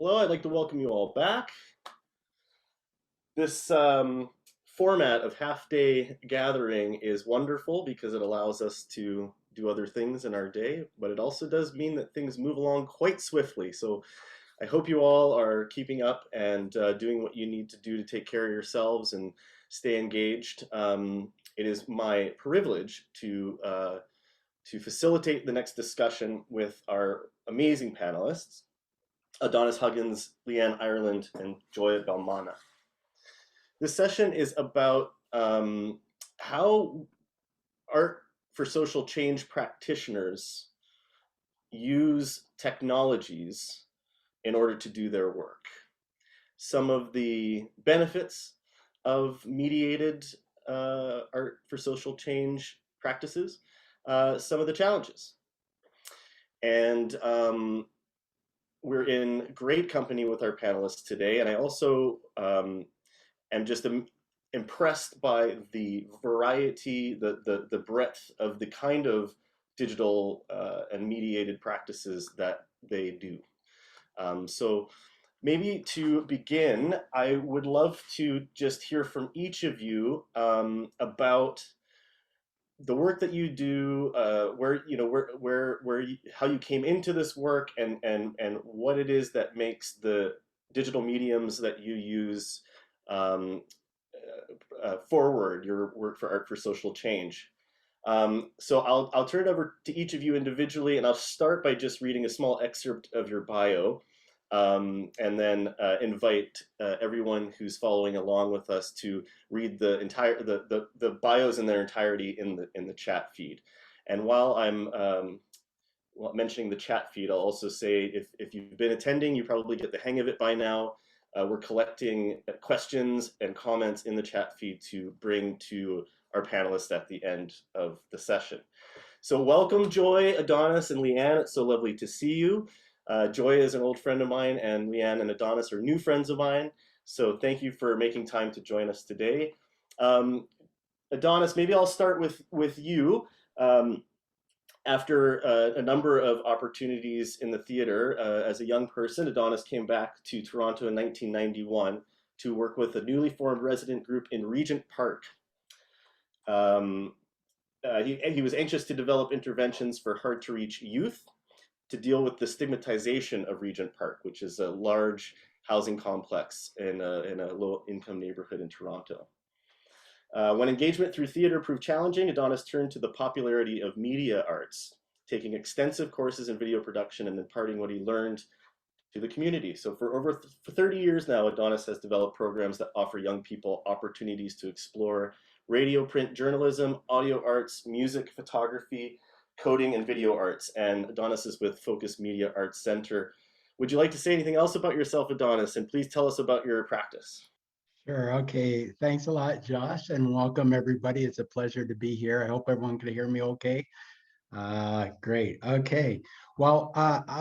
Hello, I'd like to welcome you all back. This format of half-day gathering is wonderful because it allows us to do other things in our day, but it also does mean that things move along quite swiftly. So I hope you all are keeping up and doing what you need to do to take care of yourselves and stay engaged. It is my privilege to facilitate the next discussion with our amazing panelists, Adonis Huggins, Leanne Ireland, and Joya Belmana. This session is about how art for social change practitioners use technologies in order to do their work. Some of the benefits of mediated art for social change practices, some of the challenges. And we're in great company with our panelists today, and I also am just impressed by the variety, the breadth of the kind of digital and mediated practices that they do. So maybe to begin, I would love to just hear from each of you about the work that you do, how you came into this work, and what it is that makes the digital mediums that you use forward your work for art for social change. So I'll turn it over to each of you individually, and I'll start by just reading a small excerpt of your bio, and then invite everyone who's following along with us to read the bios in their entirety in the chat feed. And while I'm mentioning the chat feed, I'll also say if you've been attending, you probably get the hang of it by now. We're collecting questions and comments in the chat feed to bring to our panelists at the end of the session. So welcome, Joy, Adonis, and Leanne. It's so lovely to see you. Joy is an old friend of mine, and Leanne and Adonis are new friends of mine. So thank you for making time to join us today. Adonis, maybe I'll start with you. After a number of opportunities in the theater as a young person, Adonis came back to Toronto in 1991 to work with a newly formed resident group in Regent Park. He was anxious to develop interventions for hard-to-reach youth to deal with the stigmatization of Regent Park, which is a large housing complex in a low-income neighborhood in Toronto. When engagement through theater proved challenging, Adonis turned to the popularity of media arts, taking extensive courses in video production and imparting what he learned to the community. So for 30 years now, Adonis has developed programs that offer young people opportunities to explore radio, print journalism, audio arts, music, photography, coding, and video arts. And Adonis is with Focus Media Arts Center. Would you like to say anything else about yourself, Adonis? And please tell us about your practice. Sure. Okay. Thanks a lot, Josh, and welcome everybody. It's a pleasure to be here. I hope everyone can hear me okay. Great. Okay. Well,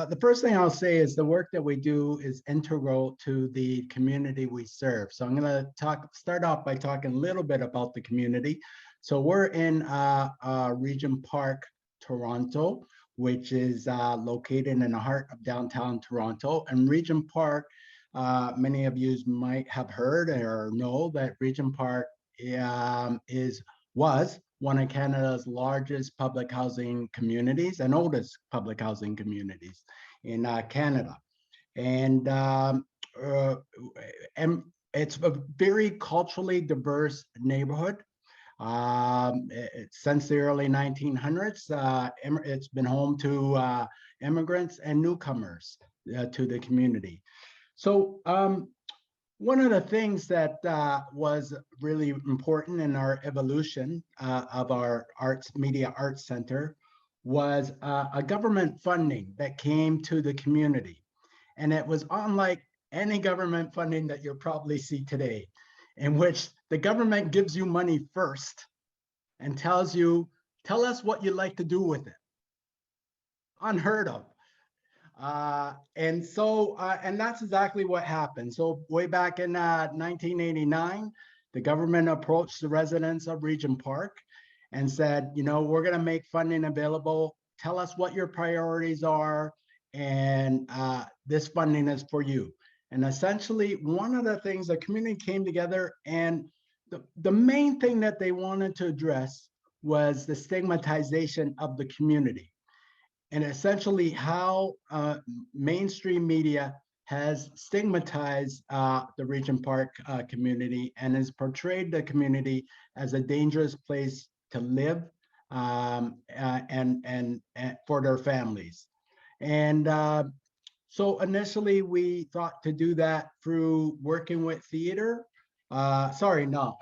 the first thing I'll say is the work that we do is integral to the community we serve. So I'm going to start off by talking a little bit about the community. So we're in Regent Park, Toronto, which is located in the heart of downtown Toronto. And Regent Park, many of you might have heard or know that Regent Park was one of Canada's largest public housing communities and oldest public housing communities in Canada. And it's a very culturally diverse neighborhood. Since the early 1900s, it's been home to immigrants and newcomers to the community. So one of the things that was really important in our evolution of our Media Arts Center was a government funding that came to the community. And it was unlike any government funding that you'll probably see today, in which the government gives you money first and tell us what you'd like to do with it. Unheard of. And that's exactly what happened. So way back in 1989, the government approached the residents of Regent Park and said, we're going to make funding available. Tell us what your priorities are, and this funding is for you. And essentially, one of the things the community came together, and the main thing that they wanted to address was the stigmatization of the community, and essentially how mainstream media has stigmatized the Regent Park community and has portrayed the community as a dangerous place to live, and for their families. And so initially we thought to do that through working with theater. Sorry, no,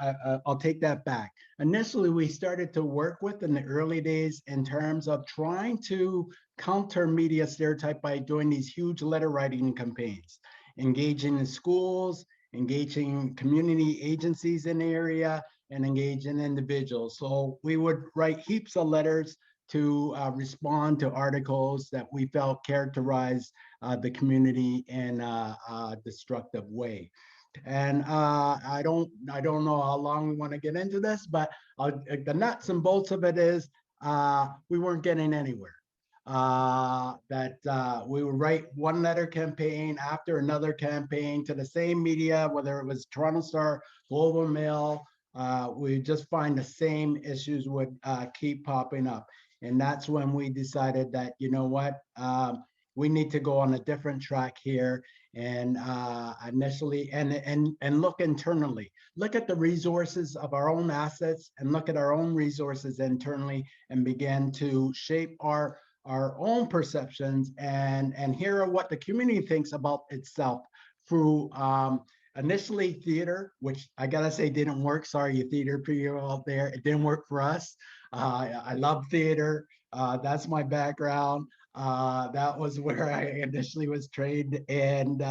I'll take that back. Initially, we started to work with in the early days in terms of trying to counter media stereotype by doing these huge letter writing campaigns, engaging in schools, engaging community agencies in the area, and engaging individuals. So we would write heaps of letters to respond to articles that we felt characterized the community in a destructive way. And I don't know how long we want to get into this, but the nuts and bolts of it is we weren't getting anywhere. That we would write one letter campaign after another campaign to the same media, whether it was Toronto Star, Global Mail. We just find the same issues would keep popping up. And that's when we decided that, you know what, we need to go on a different track here, and initially and look internally, look at the resources of our own assets and look at our own resources internally, and begin to shape our own perceptions and hear what the community thinks about itself through initially theater, which I gotta say didn't work. Sorry, you theater people out there, it didn't work for us. I love theater. That's my background. That was where I initially was trained, and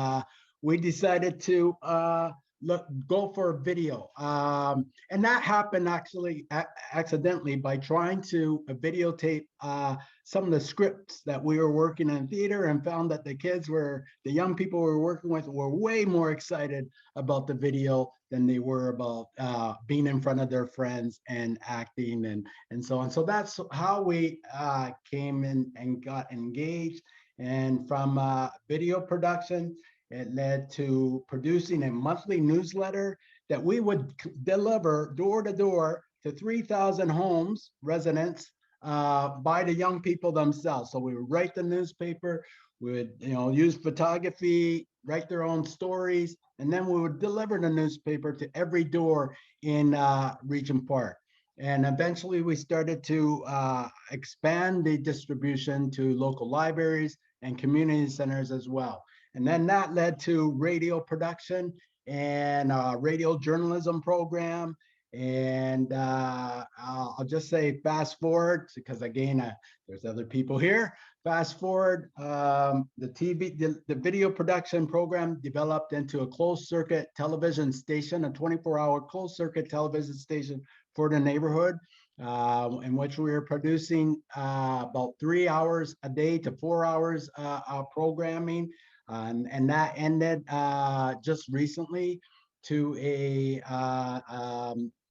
we decided to go for video. And that happened actually accidentally by trying to videotape some of the scripts that we were working in theater, and found that the young people we were working with were way more excited about the video than they were about being in front of their friends and acting and so on. So that's how we came in and got engaged. And from video production, it led to producing a monthly newsletter that we would deliver door to door to 3,000 homes, residents, by the young people themselves. So we would write the newspaper, we would use photography, write their own stories, and then we would deliver the newspaper to every door in Regent Park. And eventually we started to expand the distribution to local libraries and community centers as well. And then that led to radio production and radio journalism program. And I'll just say fast forward, because again, there's other people here. Fast forward, the video production program developed into a closed circuit television station, a 24-hour closed circuit television station for the neighborhood, in which we were producing about 3 hours a day to 4 hours programming. And that ended just recently to a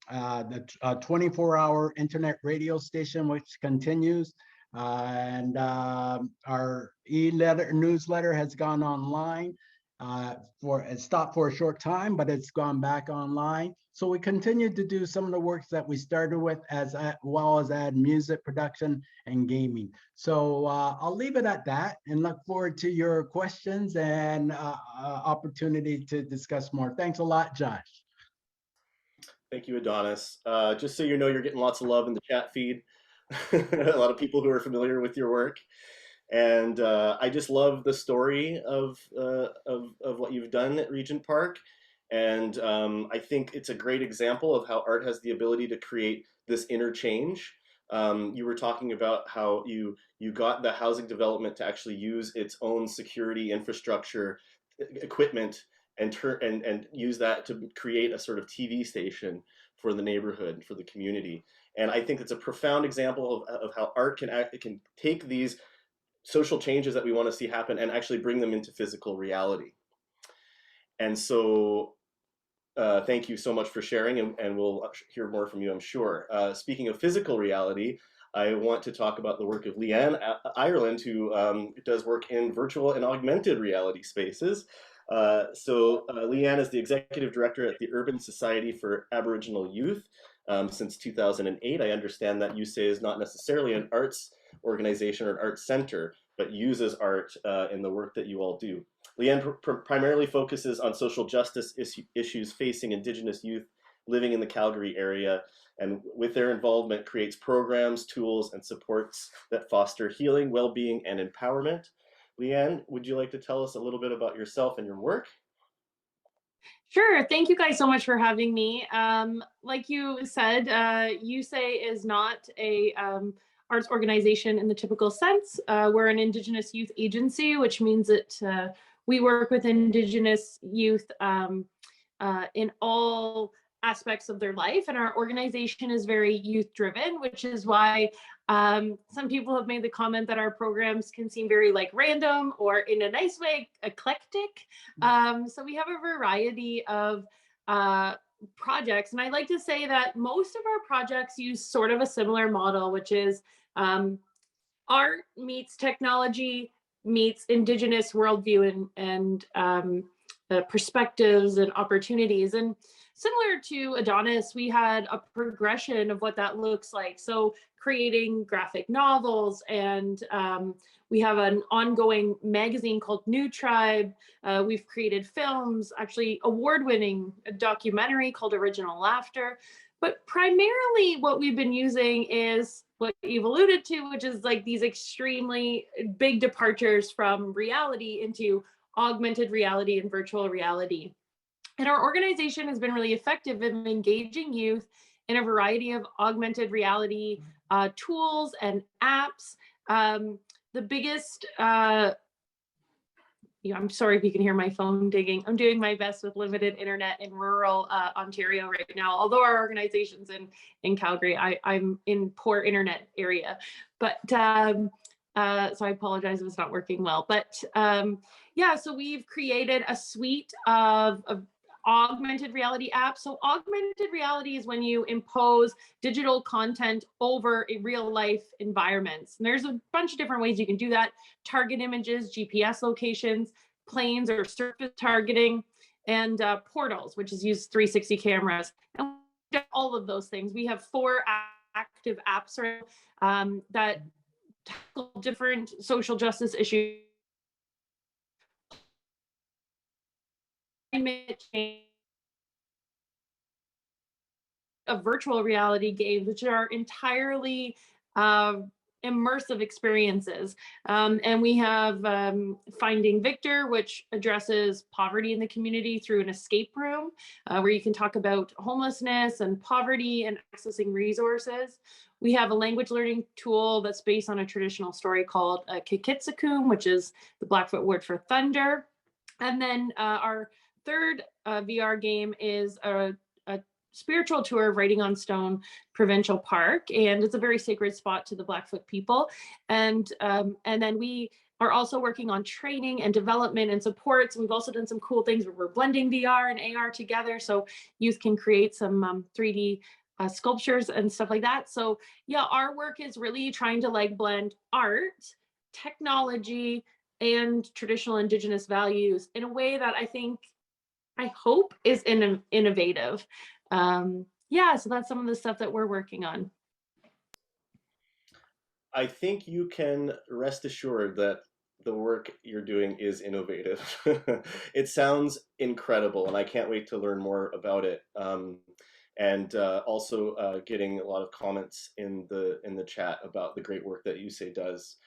24-hour internet radio station, which continues. And our e-letter newsletter has gone online. It stopped for a short time, but it's gone back online. So we continued to do some of the works that we started with, as well as add music production and gaming. So I'll leave it at that and look forward to your questions and opportunity to discuss more. Thanks a lot, Josh. Thank you, Adonis. Just so you know, you're getting lots of love in the chat feed. A lot of people who are familiar with your work, and I just love the story of what you've done at Regent Park. And I think it's a great example of how art has the ability to create this interchange. You were talking about how you got the housing development to actually use its own security infrastructure equipment and use that to create a sort of TV station for the neighborhood, for the community. And I think it's a profound example of how art can take these social changes that we want to see happen and actually bring them into physical reality. And so thank you so much for sharing, and we'll hear more from you, I'm sure. Speaking of physical reality, I want to talk about the work of Leanne Ireland, who does work in virtual and augmented reality spaces. Leanne is the executive director at the Urban Society for Aboriginal Youth since 2008. I understand that USAY is not necessarily an arts organization or an arts center, but uses art in the work that you all do. Leanne primarily focuses on social justice issues facing Indigenous youth living in the Calgary area, and with their involvement creates programs, tools, and supports that foster healing, well-being, and empowerment. Leanne, would you like to tell us a little bit about yourself and your work? Sure. Thank you guys so much for having me. Like you said, USAY is not a arts organization in the typical sense. We're an Indigenous youth agency, which means that we work with Indigenous youth in all aspects of their life. And our organization is very youth driven, which is why some people have made the comment that our programs can seem very like random or in a nice way, eclectic. So we have a variety of projects. And I like to say that most of our projects use sort of a similar model, which is art meets technology meets Indigenous worldview and perspectives and opportunities. And similar to Adonis, we had a progression of what that looks like. So creating graphic novels, and we have an ongoing magazine called New Tribe. We've created films, actually award-winning documentary called Original Laughter. But primarily what we've been using is what you've alluded to, which is like these extremely big departures from reality into augmented reality and virtual reality. And our organization has been really effective in engaging youth in a variety of augmented reality tools and apps. The biggest, I'm sorry if you can hear my phone dinging. I'm doing my best with limited internet in rural Ontario right now. Although our organization's in Calgary, I'm in poor internet area. But so I apologize if it's not working well. But yeah, so we've created a suite of augmented reality apps. So augmented reality is when you impose digital content over a real life environments. And there's a bunch of different ways you can do that. Target images, GPS locations, planes or surface targeting, and portals, which is use 360 cameras. And all of those things. We have 4 active apps that tackle different social justice issues. Climate change, of virtual reality games, which are entirely immersive experiences. And we have Finding Victor, which addresses poverty in the community through an escape room, where you can talk about homelessness and poverty and accessing resources. We have a language learning tool that's based on a traditional story called Kikitsakum, which is the Blackfoot word for thunder. And then our third VR game is a spiritual tour of Writing on Stone Provincial Park, and it's a very sacred spot to the Blackfoot people. And then we are also working on training and development and supports. We've also done some cool things where we're blending VR and AR together, so youth can create some 3D sculptures and stuff like that. So yeah, our work is really trying to like blend art, technology, and traditional Indigenous values in a way that I hope is innovative. Yeah, so that's some of the stuff that we're working on. I think you can rest assured that the work you're doing is innovative. It sounds incredible, and I can't wait to learn more about it. And also getting a lot of comments in the chat about the great work that USAY does.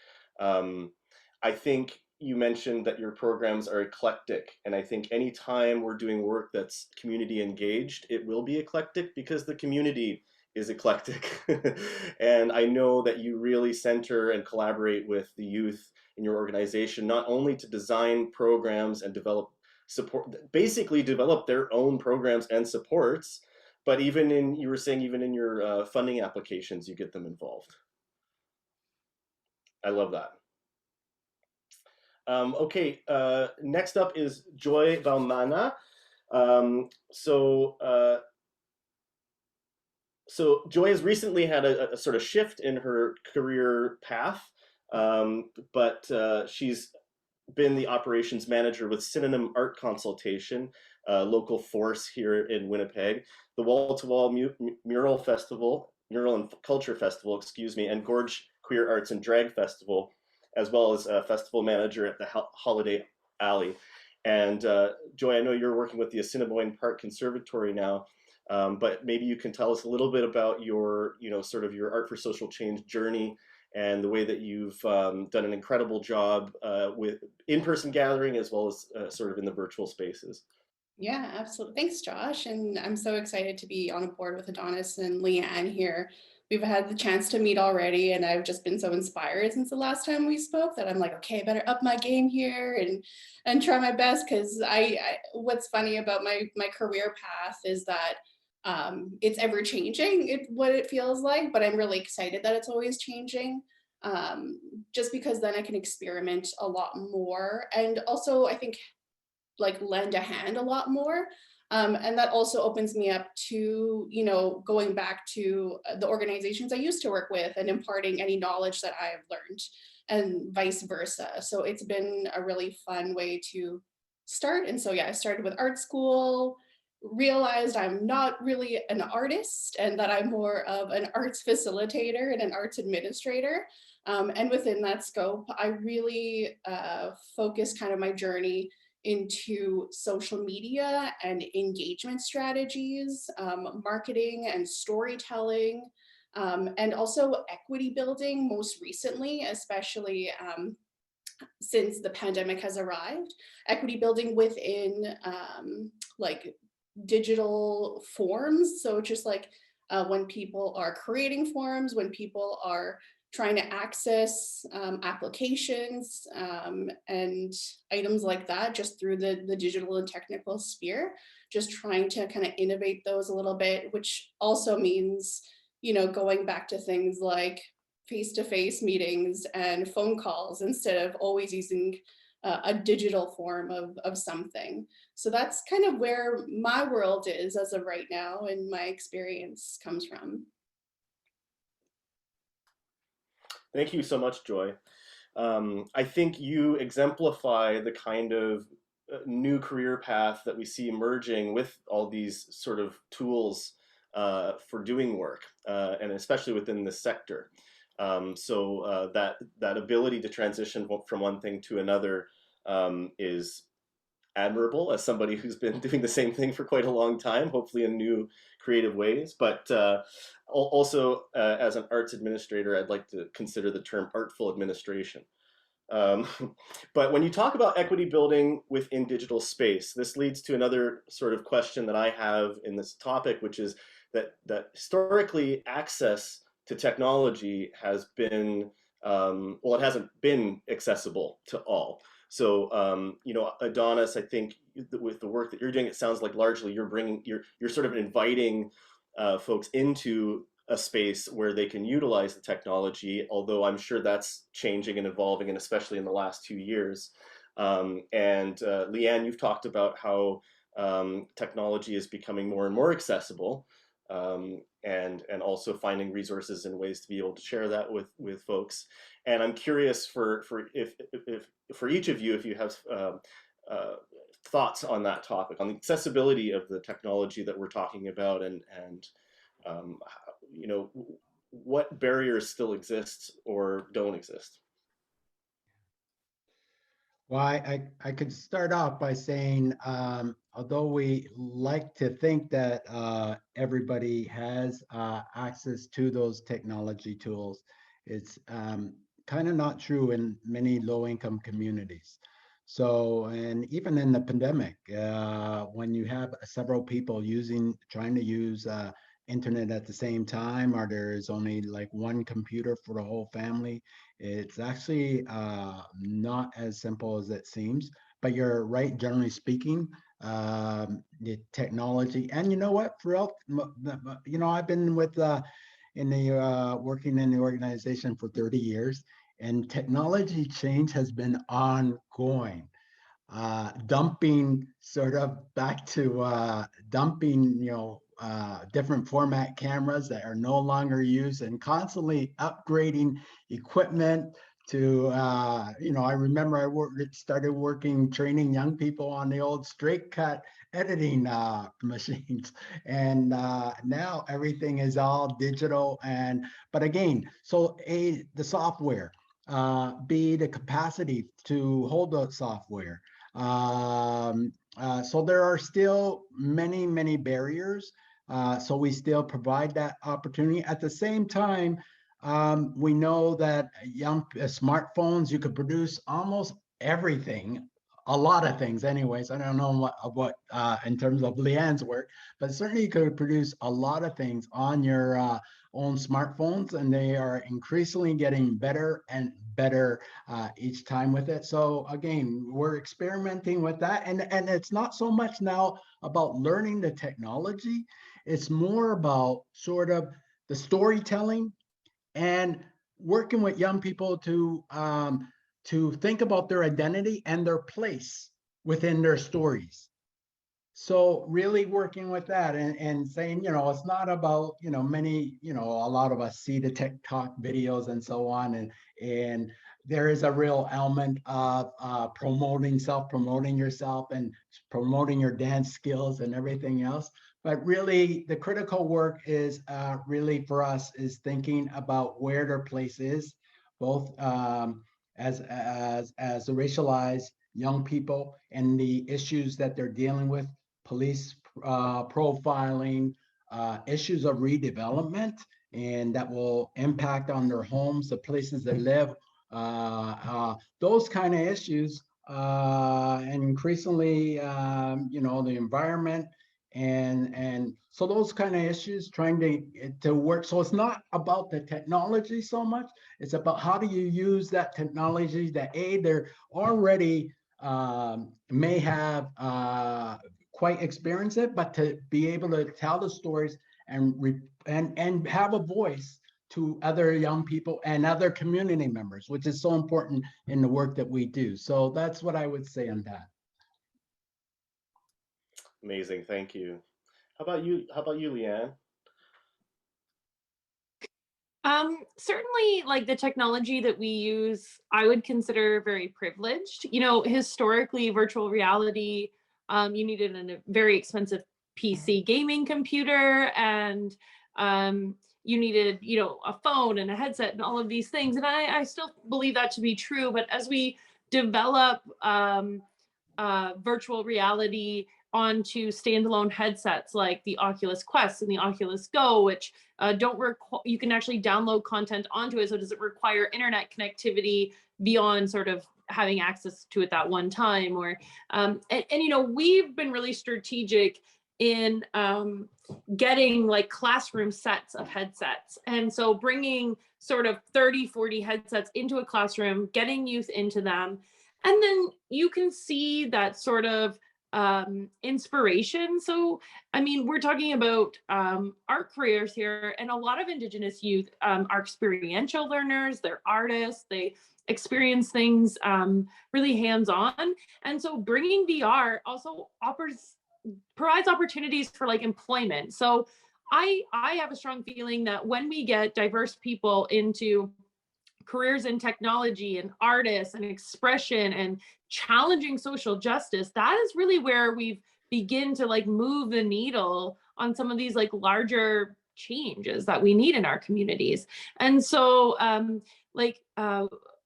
I think you mentioned that your programs are eclectic, and I think anytime we're doing work that's community engaged, it will be eclectic because the community is eclectic. And I know that you really center and collaborate with the youth in your organization, not only to design programs and develop support, basically develop their own programs and supports, but even in, you were saying, even in your funding applications, you get them involved. I love that. Okay, next up is Joy Valmana. So So Joy has recently had a sort of shift in her career path, but she's been the operations manager with Synonym Art Consultation, a local force here in Winnipeg, the Wall to Wall Mural Festival, Mural and Culture Festival, excuse me, and Gorge Queer Arts and Drag Festival, as well as a festival manager at the Holiday Alley. And Joy, I know you're working with the Assiniboine Park Conservatory now, but maybe you can tell us a little bit about your, sort of your Art for Social Change journey and the way that you've done an incredible job with in-person gathering as well as sort of in the virtual spaces. Yeah, absolutely. Thanks, Josh. And I'm so excited to be on a board with Adonis and Leanne here. We've had the chance to meet already, and I've just been so inspired since the last time we spoke that I'm like, okay, I better up my game here and try my best. Because what's funny about my career path is that it's ever changing, what it feels like, but I'm really excited that it's always changing. Just because then I can experiment a lot more, and also I think like lend a hand a lot more. And that also opens me up to, going back to the organizations I used to work with and imparting any knowledge that I have learned and vice versa. So it's been a really fun way to start. And so, yeah, I started with art school, realized I'm not really an artist and that I'm more of an arts facilitator and an arts administrator. And within that scope, I really focus kind of my journey into social media and engagement strategies, marketing and storytelling, and also equity building most recently, especially since the pandemic has arrived, equity building within like digital forms. So just like when people are creating forms, when people are trying to access applications and items like that, just through the digital and technical sphere, just trying to kind of innovate those a little bit, which also means, going back to things like face-to-face meetings and phone calls instead of always using a digital form of something. So that's kind of where my world is as of right now and my experience comes from. Thank you so much, Joy. I think you exemplify the kind of new career path that we see emerging with all these sort of tools for doing work, and especially within this sector. So that ability to transition from one thing to another is admirable as somebody who's been doing the same thing for quite a long time, hopefully in new creative ways. But also, as an arts administrator, I'd like to consider the term artful administration. Um, but when you talk about equity building within digital space, this leads to another sort of question that I have in this topic, which is that historically access to technology has been, well, it hasn't been accessible to all. So, Adonis, I think with the work that you're doing, it sounds like largely you're sort of inviting folks into a space where they can utilize the technology, although I'm sure that's changing and evolving, and especially in the last 2 years. And Leanne, you've talked about how technology is becoming more and more accessible, and also finding resources and ways to be able to share that with folks. And I'm curious for if for each of you, if you have thoughts on that topic, on the accessibility of the technology that we're talking about, and um, what barriers still exist or don't exist. Well, I could start off by saying, although we like to think that everybody has access to those technology tools, it's kind of not true in many low-income communities. So, and even in the pandemic, when you have several people trying to use internet at the same time, or there's only like one computer for the whole family, it's actually not as simple as it seems. But you're right, generally speaking, the technology, and you know what, throughout, I've been working in the organization for 30 years, and technology change has been ongoing. Dumping sort of back to dumping, different format cameras that are no longer used, and constantly upgrading equipment to, I remember started working, training young people on the old straight cut editing machines. And now everything is all digital. But again, so the software, B, the capacity to hold the software. So there are still many, many barriers. So we still provide that opportunity. At the same time, we know that smartphones, you could produce almost everything, a lot of things anyways. I don't know what in terms of Leanne's work, but certainly you could produce a lot of things on your own smartphones, and they are increasingly getting better and better each time with it. So again, we're experimenting with that, and it's not so much now about learning the technology. It's more about sort of the storytelling and working with young people to think about their identity and their place within their stories. So really working with that and saying, it's not about, many, a lot of us see the TikTok videos and so on, and there is a real element of self-promoting yourself and promoting your dance skills and everything else. But really, the critical work is really for us is thinking about where their place is, both as the racialized young people and the issues that they're dealing with, police profiling, issues of redevelopment, and that will impact on their homes, the places they live, those kind of issues, and increasingly, the environment, and so those kind of issues, trying to work. So it's not about the technology so much. It's about how do you use that technology that they're already may have quite experienced it, but to be able to tell the stories and have a voice to other young people and other community members, which is so important in the work that we do. So that's what I would say on that. Amazing, thank you. How about you, Leanne? Certainly, like the technology that we use, I would consider very privileged. Historically, virtual reality, you needed a very expensive PC gaming computer, and you needed, a phone and a headset and all of these things. And I still believe that to be true. But as we develop virtual reality onto standalone headsets like the Oculus Quest and the Oculus Go, which you can actually download content onto it, so it doesn't require internet connectivity beyond sort of having access to it that one time. Or we've been really strategic in getting like classroom sets of headsets, and so bringing sort of 30-40 headsets into a classroom, getting youth into them, and then you can see that sort of inspiration. So, I mean, we're talking about art careers here, and a lot of Indigenous youth are experiential learners, they're artists, they experience things really hands-on. And so bringing VR also provides opportunities for like employment. So I have a strong feeling that when we get diverse people into careers in technology and artists and expression and challenging social justice, that is really where we've begin to like move the needle on some of these like larger changes that we need in our communities. And so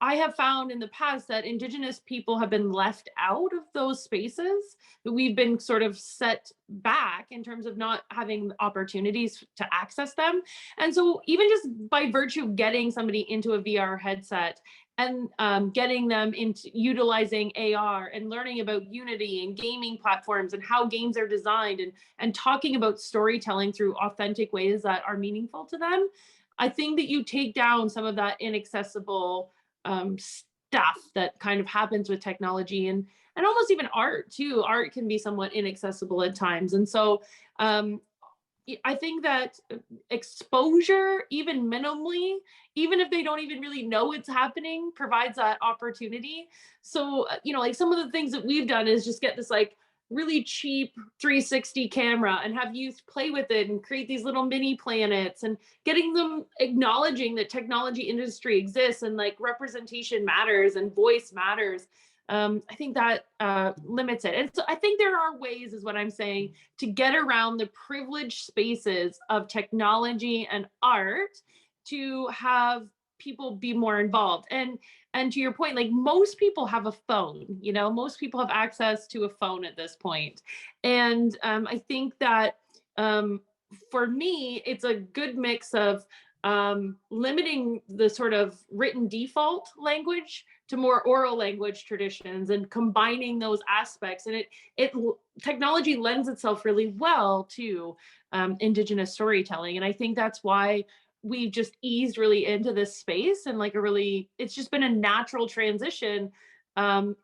I have found in the past that Indigenous people have been left out of those spaces, that we've been sort of set back in terms of not having opportunities to access them. And so even just by virtue of getting somebody into a VR headset and getting them into utilizing AR and learning about Unity and gaming platforms and how games are designed, and talking about storytelling through authentic ways that are meaningful to them, I think that you take down some of that inaccessible stuff that kind of happens with technology, and almost even art too. Art can be somewhat inaccessible at times. And so I think that exposure, even minimally, even if they don't even really know it's happening, provides that opportunity. So, like some of the things that we've done is just get this like really cheap 360 camera and have youth play with it and create these little mini planets, and getting them acknowledging that technology industry exists and like representation matters and voice matters. I think that limits it. And so I think there are ways, is what I'm saying, to get around the privileged spaces of technology and art to have people be more involved. And to your point, like most people have a phone, you know, most people have access to a phone at this point. And I think that for me, it's a good mix of limiting the sort of written default language to more oral language traditions and combining those aspects. And it technology lends itself really well to Indigenous storytelling. And I think that's why we've just eased really into this space, and like a really, it's just been a natural transition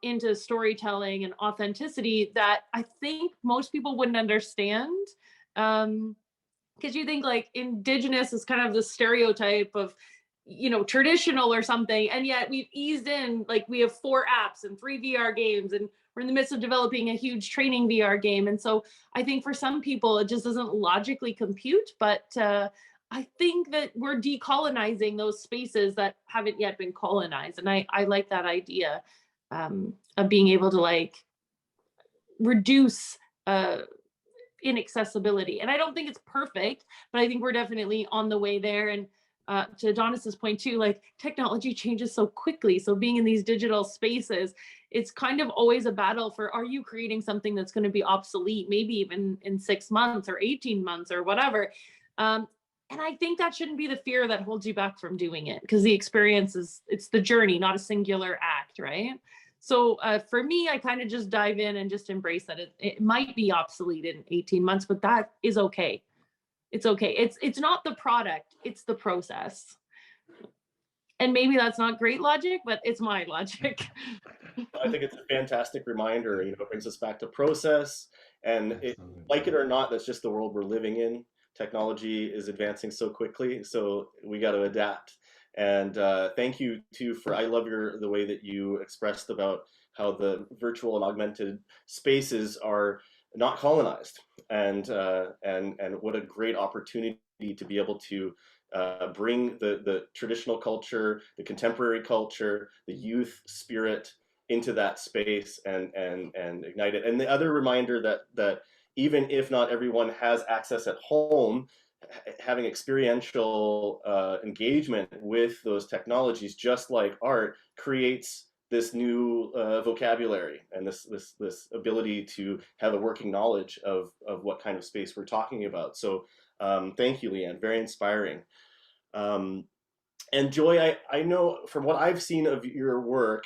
into storytelling and authenticity that I think most people wouldn't understand. Because you think like Indigenous is kind of the stereotype of, you know, traditional or something, and yet we've eased in, like we have 4 apps and 3 VR games, and we're in the midst of developing a huge training VR game. And so I think for some people it just doesn't logically compute, but I think that we're decolonizing those spaces that haven't yet been colonized. And I like that idea of being able to like reduce inaccessibility. And I don't think it's perfect, but I think we're definitely on the way there. And to Adonis's point too, like technology changes so quickly. So being in these digital spaces, it's kind of always a battle for, are you creating something that's going to be obsolete, maybe even in 6 months or 18 months or whatever. And I think that shouldn't be the fear that holds you back from doing it, because the experience is, it's the journey, not a singular act, right? So for me, I kind of just dive in and just embrace that it might be obsolete in 18 months, but that is okay. It's okay. It's not the product, it's the process. And maybe that's not great logic, but it's my logic. I think it's a fantastic reminder. You know, it brings us back to process, and like it or not, that's just the world we're living in. Technology is advancing so quickly, so we got to adapt. And thank you too for, I love the way that you expressed about how the virtual and augmented spaces are not colonized, and what a great opportunity to be able to bring the traditional culture, the contemporary culture, the youth spirit into that space, and ignite it. And the other reminder that even if not everyone has access at home, having experiential engagement with those technologies, just like art, creates this new vocabulary and this ability to have a working knowledge of what kind of space we're talking about. So thank you, Leanne, very inspiring. And Joy, I know from what I've seen of your work,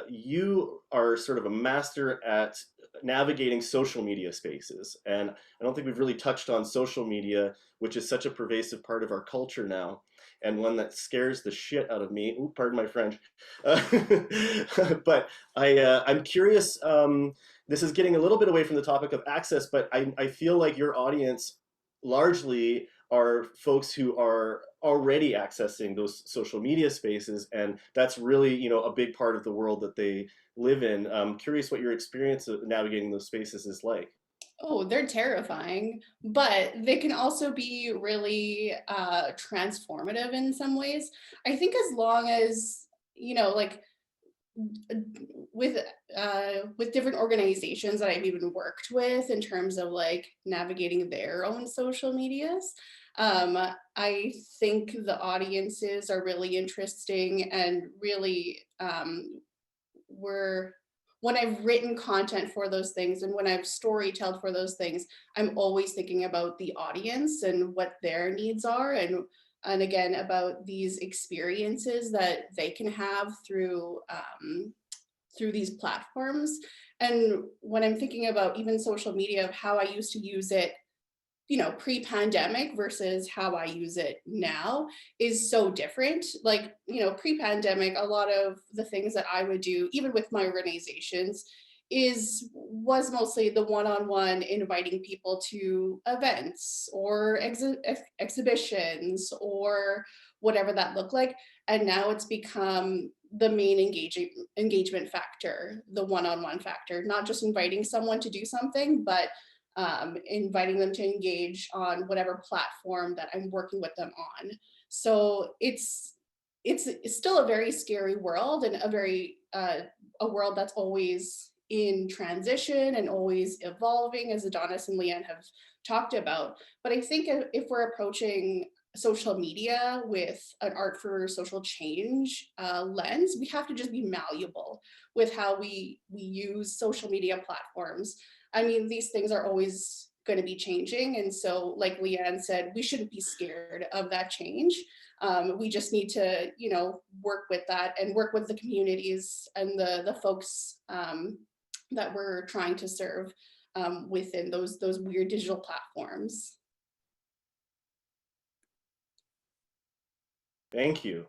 you are sort of a master at navigating social media spaces. And I don't think we've really touched on social media, which is such a pervasive part of our culture now, and one that scares the shit out of me. Ooh, pardon my French. But I'm curious, this is getting a little bit away from the topic of access, but I feel like your audience largely are folks who are already accessing those social media spaces, and that's really, you know, a big part of the world that they live in. I'm curious what your experience of navigating those spaces is like. Oh, they're terrifying, but they can also be really transformative in some ways. I think as long as, you know, like with different organizations that I've even worked with in terms of like navigating their own social medias, I think the audiences are really interesting, and really when I've written content for those things and when I've storytelled for those things, I'm always thinking about the audience and what their needs are, and again about these experiences that they can have through these platforms. And when I'm thinking about even social media, of how I used to use it, you know, pre-pandemic versus how I use it now, is so different. Like, you know, pre-pandemic, a lot of the things that I would do, even with my organizations, was mostly the one-on-one, inviting people to events or exhibitions or whatever that looked like. And now it's become the main engagement factor, the one-on-one factor, not just inviting someone to do something, but inviting them to engage on whatever platform that I'm working with them on. So it's still a very scary world, and a world that's always in transition and always evolving, as Adonis and Leanne have talked about. But I think if we're approaching social media with an art for social change lens, we have to just be malleable with how we use social media platforms. I mean, these things are always going to be changing. And so, like Leanne said, we shouldn't be scared of that change. We just need to, work with that and work with the communities and the folks that we're trying to serve within those weird digital platforms. Thank you.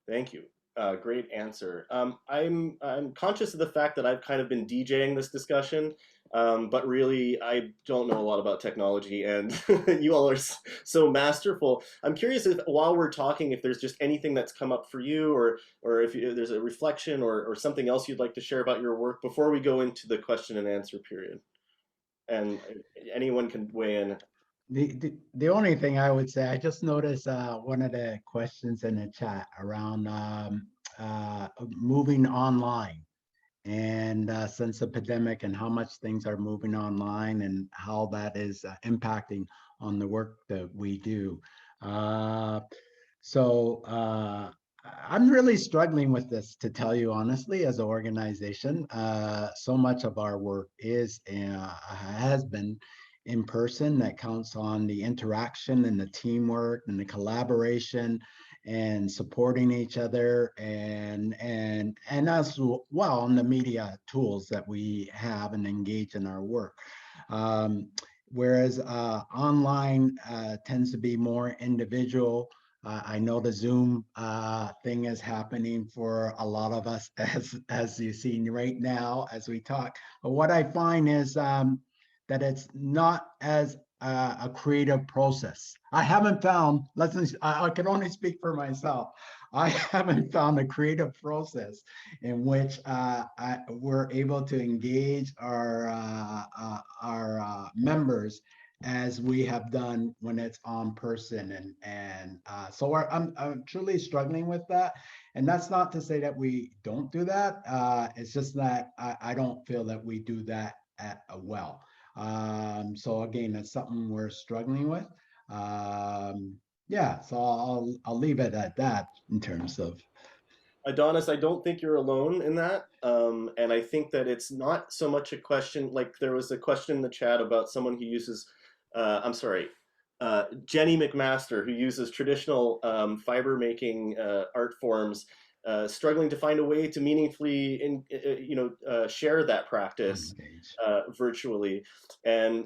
Thank you. Great answer. I'm conscious of the fact that I've kind of been DJing this discussion, but really I don't know a lot about technology, and you all are so masterful. I'm curious if, while we're talking, if there's just anything that's come up for you, or if there's a reflection or something else you'd like to share about your work before we go into the question and answer period. And anyone can weigh in. The only thing I would say, I just noticed one of the questions in the chat around moving online, and since the pandemic, and how much things are moving online and how that is impacting on the work that we do. I'm really struggling with this, to tell you honestly, as an organization. So much of our work has been in person. That counts on the interaction and the teamwork and the collaboration and supporting each other, and as well on the media tools that we have and engage in our work. Whereas online tends to be more individual. I know the Zoom thing is happening for a lot of us, as you see right now as we talk. But what I find is that it's not as a creative process. I haven't found, I can only speak for myself. I haven't found a creative process in which we're able to engage our members as we have done when it's on person. So I'm truly struggling with that. And that's not to say that we don't do that. It's just that I don't feel that we do that well. So again, that's something we're struggling with. Yeah, so I'll leave it at that in terms of. Adonis, I don't think you're alone in that. And I think that it's not so much a question, like there was a question in the chat about someone who uses, Jenny McMaster, who uses traditional fiber making art forms, struggling to find a way to meaningfully, share that practice virtually. And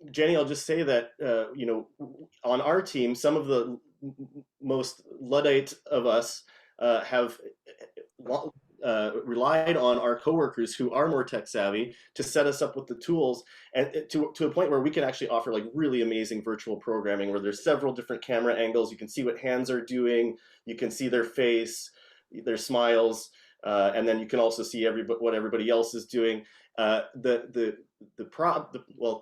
Jenny, I'll just say that, on our team, some of the most Luddite of us have relied on our coworkers who are more tech savvy to set us up with the tools, and to a point where we can actually offer like really amazing virtual programming where there's several different camera angles. You can see what hands are doing, you can see their face, their smiles, and then you can also see what everybody else is doing. The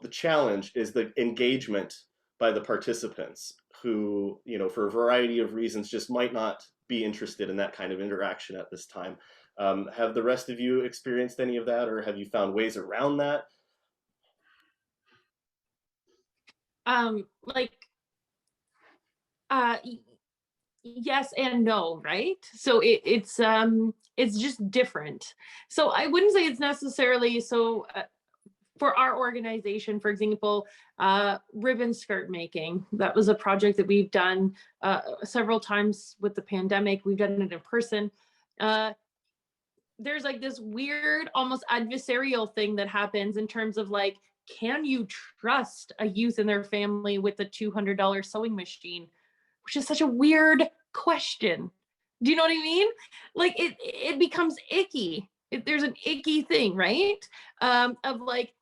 challenge is the engagement by the participants who, for a variety of reasons, just might not be interested in that kind of interaction at this time. Have the rest of you experienced any of that, or have you found ways around that? Yes and no, right? So it's just different. So I wouldn't say it's necessarily so. For our organization, for example, ribbon skirt making, that was a project that we've done several times with the pandemic. We've done it in person. There's like this weird, almost adversarial thing that happens in terms of like, can you trust a youth and their family with a $200 sewing machine? Which is such a weird question. Do you know what I mean? Like it becomes icky. There's an icky thing, right? Of like,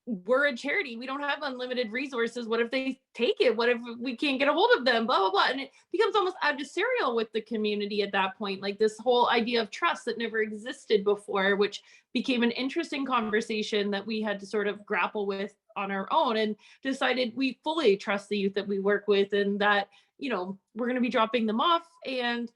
we're a charity. We don't have unlimited resources. What if they take it? What if we can't get a hold of them? Blah, blah, blah. And it becomes almost adversarial with the community at that point. Like this whole idea of trust that never existed before, which became an interesting conversation that we had to sort of grapple with on our own, and decided we fully trust the youth that we work with, and that, you know, we're going to be dropping them off, and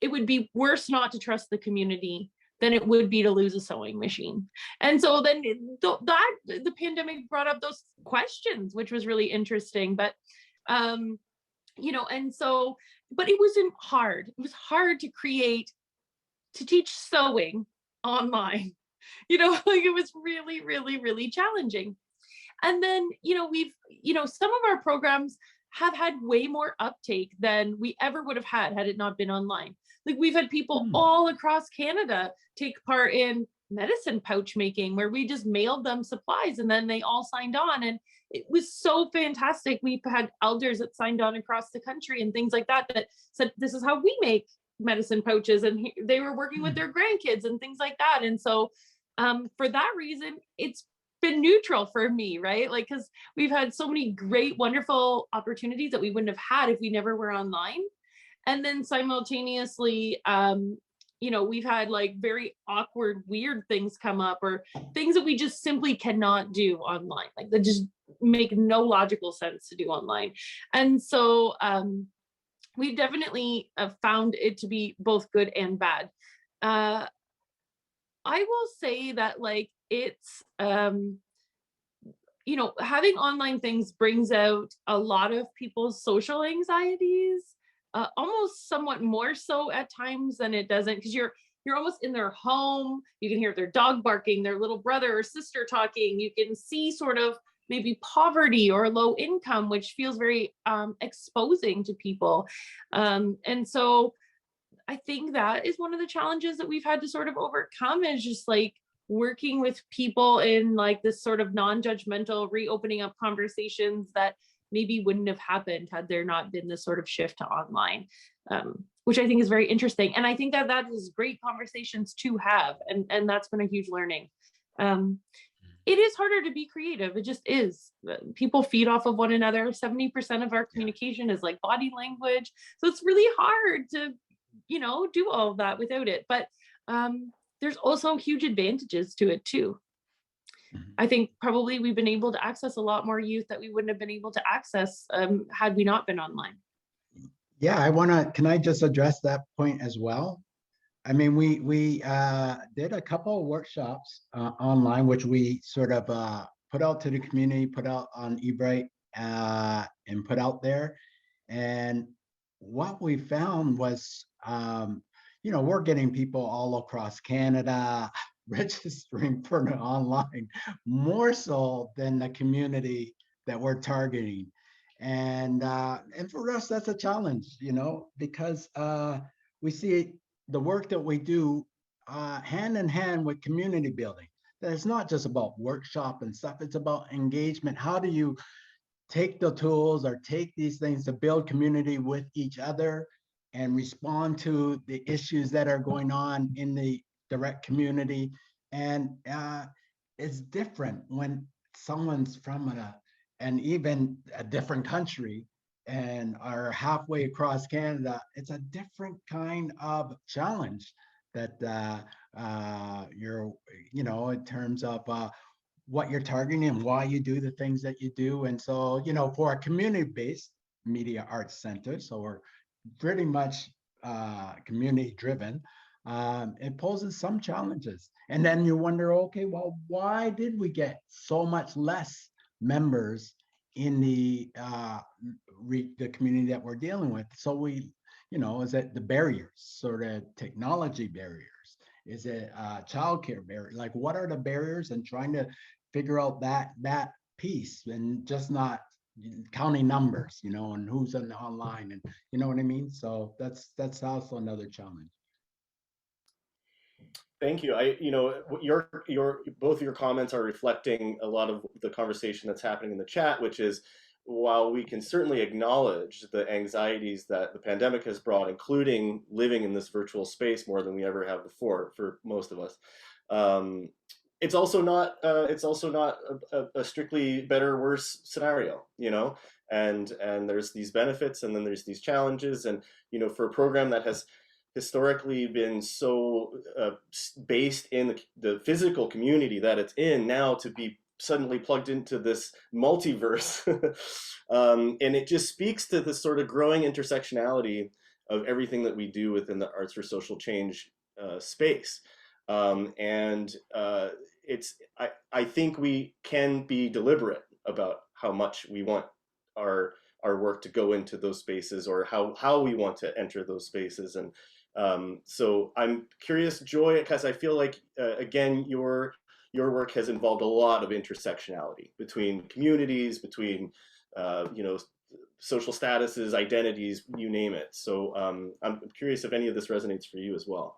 it would be worse not to trust the community than it would be to lose a sewing machine. And so then the pandemic brought up those questions, which was really interesting. But you know, and so, but it wasn't hard. It was hard to teach sewing online. You know, like it was really, really, really challenging. And then, you know, some of our programs have had way more uptake than we ever would have had it not been online. Like we've had people all across Canada take part in medicine pouch making, where we just mailed them supplies and then they all signed on. And it was so fantastic. We've had elders that signed on across the country and things like that, that said, this is how we make medicine pouches. And they were working with their grandkids and things like that. And so for that reason, it's been neutral for me, right? Like, because we've had so many great, wonderful opportunities that we wouldn't have had if we never were online. And then simultaneously, you know, we've had like very awkward, weird things come up, or things that we just simply cannot do online, like that just make no logical sense to do online. And so we've definitely found it to be both good and bad. I will say that like it's, you know, having online things brings out a lot of people's social anxieties, almost somewhat more so at times than it doesn't, because you're almost in their home. You can hear their dog barking, their little brother or sister talking. You can see sort of maybe poverty or low income, which feels very exposing to people. And so I think that is one of the challenges that we've had to sort of overcome, is just like working with people in like this sort of non-judgmental reopening up conversations that maybe wouldn't have happened had there not been this sort of shift to online, which I think is very interesting. And I think that that is great conversations to have. And that's been a huge learning. It is harder to be creative. It just is. People feed off of one another. 70% of our communication is like body language. So it's really hard to, you know, do all of that without it. But there's also huge advantages to it too. I think probably we've been able to access a lot more youth that we wouldn't have been able to access had we not been online. Yeah, can I just address that point as well? I mean, we did a couple of workshops online, which we sort of put out to the community, put out on eBright, and put out there. And what we found was, you know, we're getting people all across Canada registering for the online, more so than the community that we're targeting. And for us, that's a challenge, you know, because we see the work that we do hand in hand with community building. That it's not just about workshop and stuff, it's about engagement. How do you take the tools or take these things to build community with each other and respond to the issues that are going on in the direct community? And it's different when someone's from an even a different country and are halfway across Canada. It's a different kind of challenge that you're, you know, in terms of what you're targeting and why you do the things that you do. And so, you know, for a community-based media arts center, so we're pretty much community driven, it poses some challenges. And then you wonder, okay, well, why did we get so much less members in the community that we're dealing with? So we, you know, is it the barriers, sort of technology barriers? Is it childcare barrier? Like, what are the barriers? And trying to figure out that piece, and just not counting numbers, you know, and who's online, and you know what I mean? So that's also another challenge. Thank you. You know, both of your comments are reflecting a lot of the conversation that's happening in the chat, which is, while we can certainly acknowledge the anxieties that the pandemic has brought, including living in this virtual space more than we ever have before for most of us, it's also not a strictly better or worse scenario, you know. And there's these benefits, and then there's these challenges, and you know, for a program that has historically been so based in the physical community that it's in now, to be suddenly plugged into this multiverse, and it just speaks to the sort of growing intersectionality of everything that we do within the arts for social change space. And it's I think we can be deliberate about how much we want our work to go into those spaces, or how we want to enter those spaces. And so I'm curious, Joy, because I feel like again, your work has involved a lot of intersectionality between communities, between you know, social statuses, identities, you name it. So I'm curious if any of this resonates for you as well.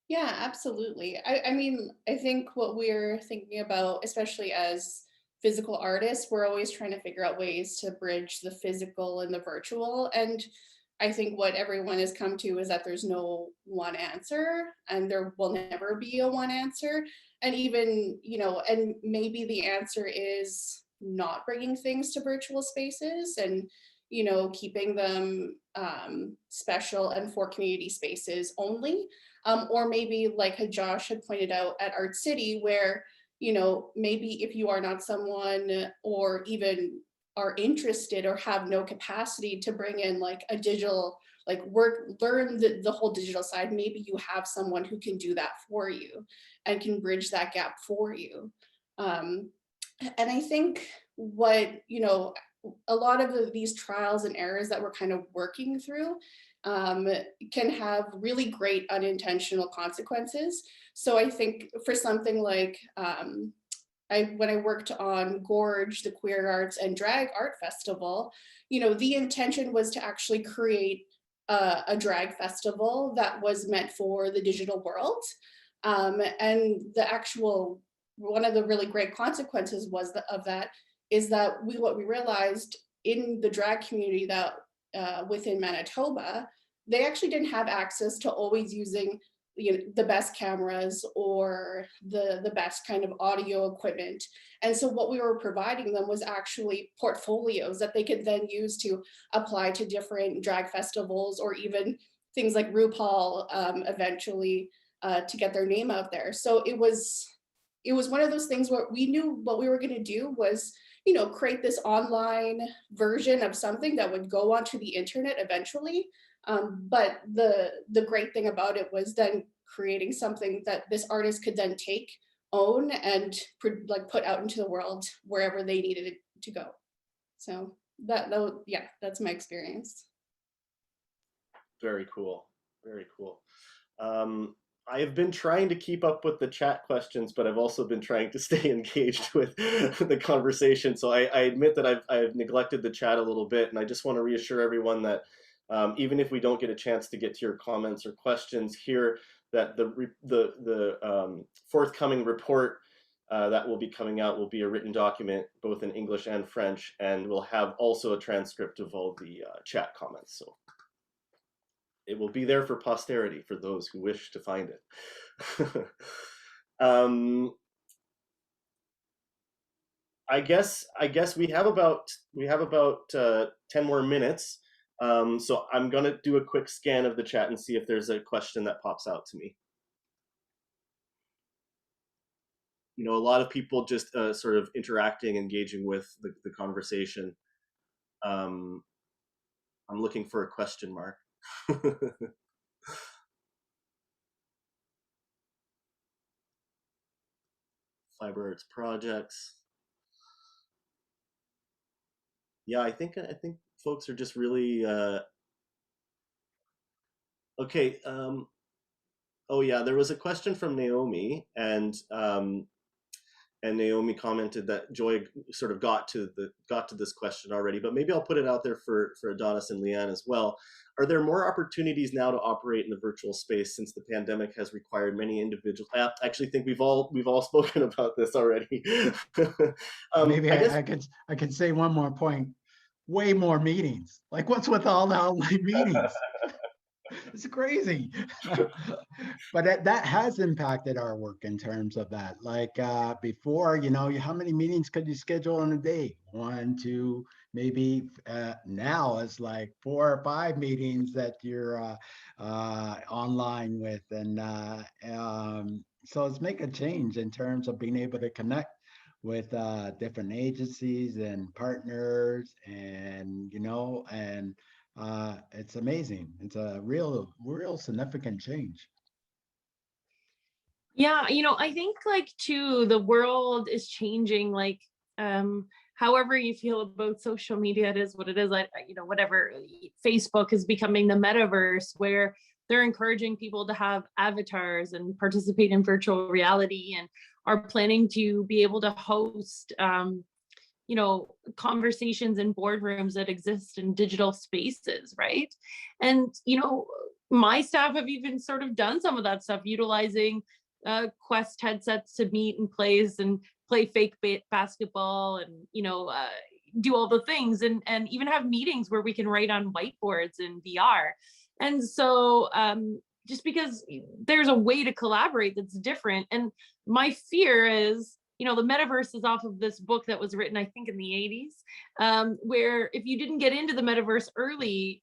Yeah, absolutely. I mean, I think what we're thinking about, especially as physical artists, we're always trying to figure out ways to bridge the physical and the virtual. And I think what everyone has come to is that there's no one answer, and there will never be a one answer. And even, you know, and maybe the answer is not bringing things to virtual spaces, and, you know, keeping them special and for community spaces only. Or maybe like Josh had pointed out at Art City, where, you know, maybe if you are not someone, or even are interested or have no capacity to bring in like a digital, like learn the whole digital side, maybe you have someone who can do that for you and can bridge that gap for you. Um, and I think what, you know, a lot of these trials and errors that we're kind of working through um, can have really great unintentional consequences. So I think for something like when I worked on Gorge, the Queer Arts and Drag Art Festival, you know, the intention was to actually create a drag festival that was meant for the digital world. And the actual, one of the really great consequences of that is that what we realized in the drag community that within Manitoba, they actually didn't have access to always using, you know, the best cameras or the best kind of audio equipment. And so what we were providing them was actually portfolios that they could then use to apply to different drag festivals, or even things like RuPaul eventually to get their name out there. So it was one of those things where we knew what we were going to do was, you know, create this online version of something that would go onto the internet eventually. But the great thing about it was then creating something that this artist could then take, own, and like put out into the world wherever they needed it to go. So yeah, that's my experience. Very cool. Very cool. I have been trying to keep up with the chat questions, but I've also been trying to stay engaged with the conversation. So I admit that I've neglected the chat a little bit, and I just want to reassure everyone that even if we don't get a chance to get to your comments or questions here, that the forthcoming report that will be coming out will be a written document, both in English and French, and we'll have also a transcript of all the chat comments. So it will be there for posterity for those who wish to find it. I guess we have about 10 more minutes. So I'm gonna do a quick scan of the chat and see if there's a question that pops out to me. You know, a lot of people just sort of interacting, engaging with the conversation. I'm looking for a question mark. Fiber arts projects. Yeah, I think folks are just really okay. Oh yeah, there was a question from Naomi, and Naomi commented that Joy sort of got to this question already, but maybe I'll put it out there for Adonis and Leanne as well. Are there more opportunities now to operate in the virtual space since the pandemic has required many individuals? I actually think we've all spoken about this already. Maybe I could say one more point. Way more meetings. Like, what's with all the online meetings? It's crazy. But that has impacted our work in terms of that. Like before, how many meetings could you schedule in a day? One, two, maybe now it's like 4 or 5 meetings that you're online with. And so it's make a change in terms of being able to connect with different agencies and partners and it's amazing. It's a real significant change. Yeah, I think like too, the world is changing. Like, however you feel about social media, it is what it is. Like, whatever. Facebook is becoming the metaverse where they're encouraging people to have avatars and participate in virtual reality, and are planning to be able to host, conversations in boardrooms that exist in digital spaces, right? And my staff have even sort of done some of that stuff, utilizing Quest headsets to meet and play fake basketball, and do all the things, and even have meetings where we can write on whiteboards in VR. And so just because there's a way to collaborate that's different. And my fear is, the metaverse is off of this book that was written, I think, in the 80s, where if you didn't get into the metaverse early,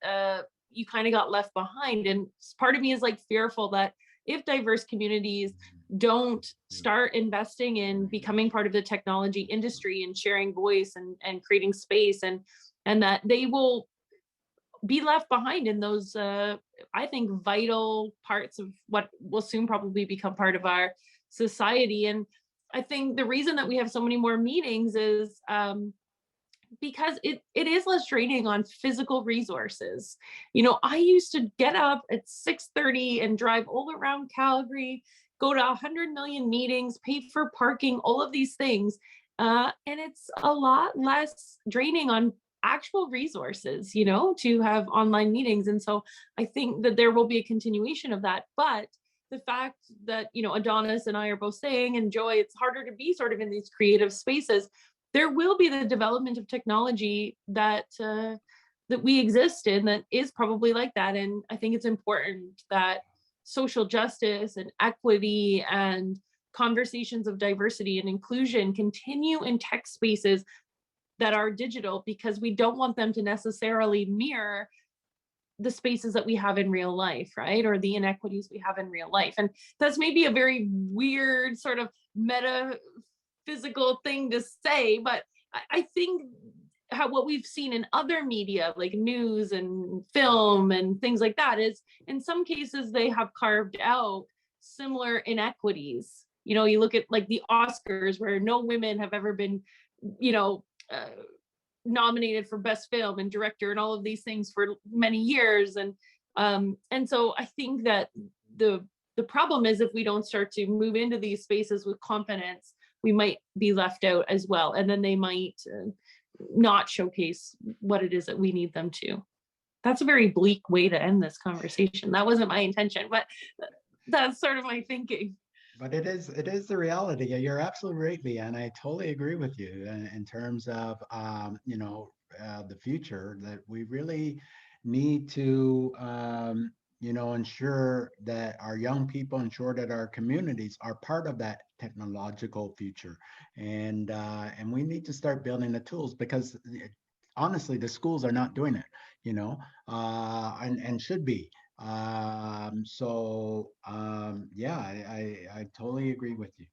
you kind of got left behind. And part of me is like fearful that if diverse communities don't start investing in becoming part of the technology industry and sharing voice and creating space, and that they will be left behind in those, I think, vital parts of what will soon probably become part of our society. And I think the reason that we have so many more meetings is because it is less draining on physical resources. I used to get up at 6:30 and drive all around Calgary, go to 100 million meetings, pay for parking, all of these things. And it's a lot less draining on actual resources, to have online meetings. And so I think that there will be a continuation of that. But the fact that, Adonis and I are both saying, and Joy, it's harder to be sort of in these creative spaces. There will be the development of technology that we exist in that is probably like that. And I think it's important that social justice and equity and conversations of diversity and inclusion continue in tech spaces that are digital, because we don't want them to necessarily mirror the spaces that we have in real life, right? Or the inequities we have in real life. And that's maybe a very weird sort of metaphysical thing to say, but I think what we've seen in other media, like news and film and things like that, is in some cases they have carved out similar inequities. You look at like the Oscars, where no women have ever been, nominated for best film and director and all of these things for many years. And so I think that the problem is, if we don't start to move into these spaces with confidence, we might be left out as well. And then they might not showcase what it is that we need them to. That's a very bleak way to end this conversation. That wasn't my intention, but that's sort of my thinking. But it is the reality. You're absolutely right, Leanne. I totally agree with you in terms of the future, that we really need to ensure that our young people, ensure that our communities are part of that technological future, and we need to start building the tools, because honestly, the schools are not doing it, and should be. Yeah, I totally agree with you.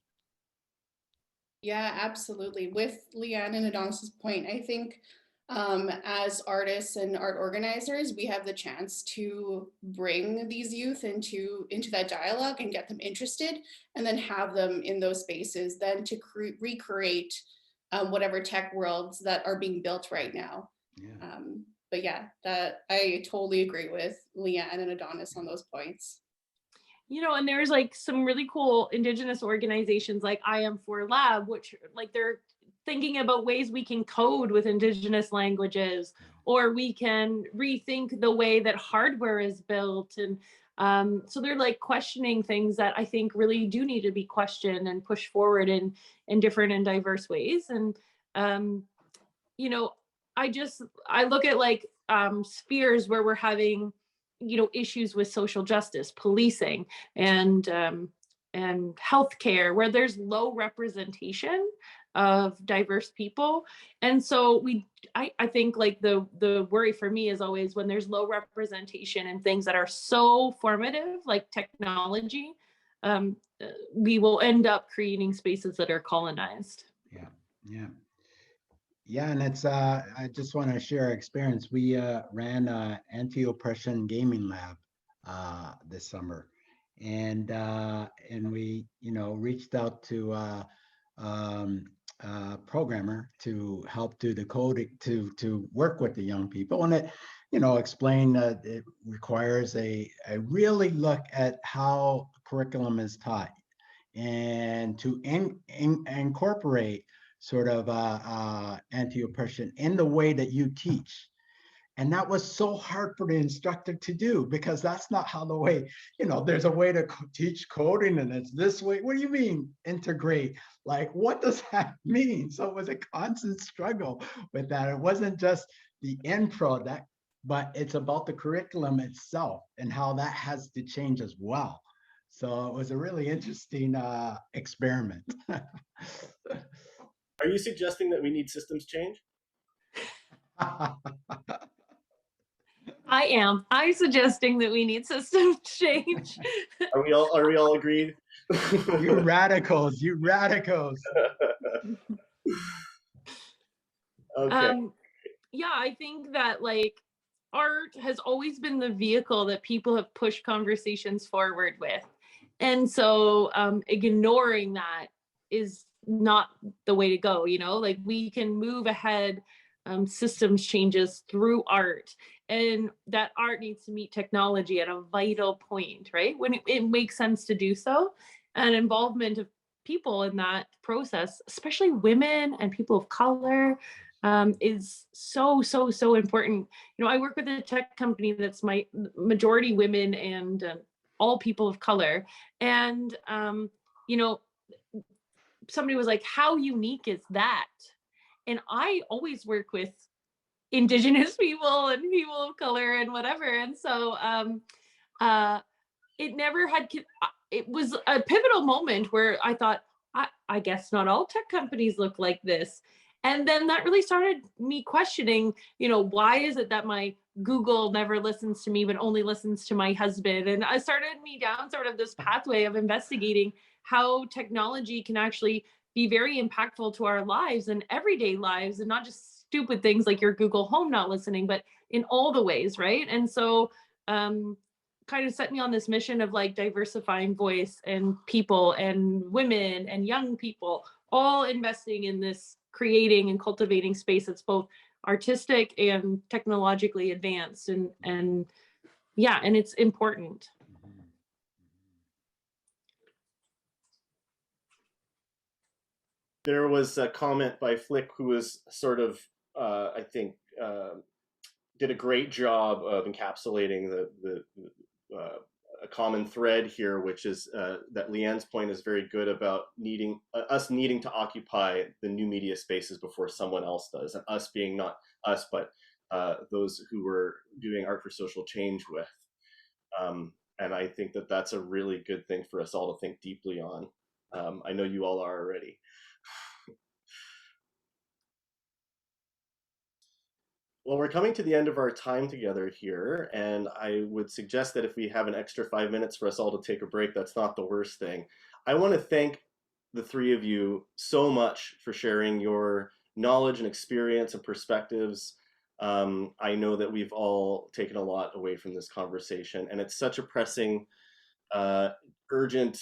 Yeah, absolutely. With Leanne and Adonis's point, I think as artists and art organizers, we have the chance to bring these youth into that dialogue and get them interested, and then have them in those spaces, then to recreate whatever tech worlds that are being built right now. Yeah. But yeah, that I totally agree with Leanne and Adonis on those points. And there's like some really cool Indigenous organizations like I Am For Lab, which like they're thinking about ways we can code with Indigenous languages, or we can rethink the way that hardware is built. And so they're like questioning things that I think really do need to be questioned and pushed forward in different and diverse ways. And I look at like spheres where we're having issues with social justice, policing, and healthcare, where there's low representation of diverse people. And so I think like the worry for me is always when there's low representation in things that are so formative, like technology, we will end up creating spaces that are colonized. Yeah, and it's I just want to share our experience. We ran a anti-oppression gaming lab this summer, and we reached out to programmer to help do the coding to work with the young people, and it explain that it requires a really look at how curriculum is taught and to incorporate sort of anti-oppression in the way that you teach. And that was so hard for the instructor to do, because that's not how the way, there's a way to teach coding and it's this way. What do you mean integrate? Like, what does that mean? So it was a constant struggle with that. It wasn't just the end product, but it's about the curriculum itself and how that has to change as well. So it was a really interesting experiment. Are you suggesting that we need systems change? I am. I'm suggesting that we need system change. Are we all agreed? You radicals, you radicals. Okay. Yeah, I think that like art has always been the vehicle that people have pushed conversations forward with. And so ignoring that is not the way to go, like we can move ahead systems changes through art, and that art needs to meet technology at a vital point, right? When it makes sense to do so, and involvement of people in that process, especially women and people of color, is so important. I work with a tech company that's my majority women and all people of color, and somebody was like, how unique is that? And I always work with Indigenous people and people of color and whatever, and so it never had, it was a pivotal moment where I thought, I guess not all tech companies look like this. And then that really started me questioning, why is it that my Google never listens to me, but only listens to my husband? And I started me down sort of this pathway of investigating how technology can actually be very impactful to our lives and everyday lives, and not just stupid things like your Google Home not listening, but in all the ways, right? And so kind of set me on this mission of like diversifying voice and people and women and young people all investing in this creating and cultivating space that's both artistic and technologically advanced, and yeah, and it's important. There was a comment by Flick who was sort of, I think, did a great job of encapsulating a common thread here, which is that Leanne's point is very good about us needing to occupy the new media spaces before someone else does, and us being not us, but those who we're doing art for social change with. And I think that that's a really good thing for us all to think deeply on. I know you all are already. Well, we're coming to the end of our time together here, and I would suggest that if we have an extra 5 minutes for us all to take a break, that's not the worst thing. I want to thank the three of you so much for sharing your knowledge and experience and perspectives. I know that we've all taken a lot away from this conversation, and it's such a pressing, urgent,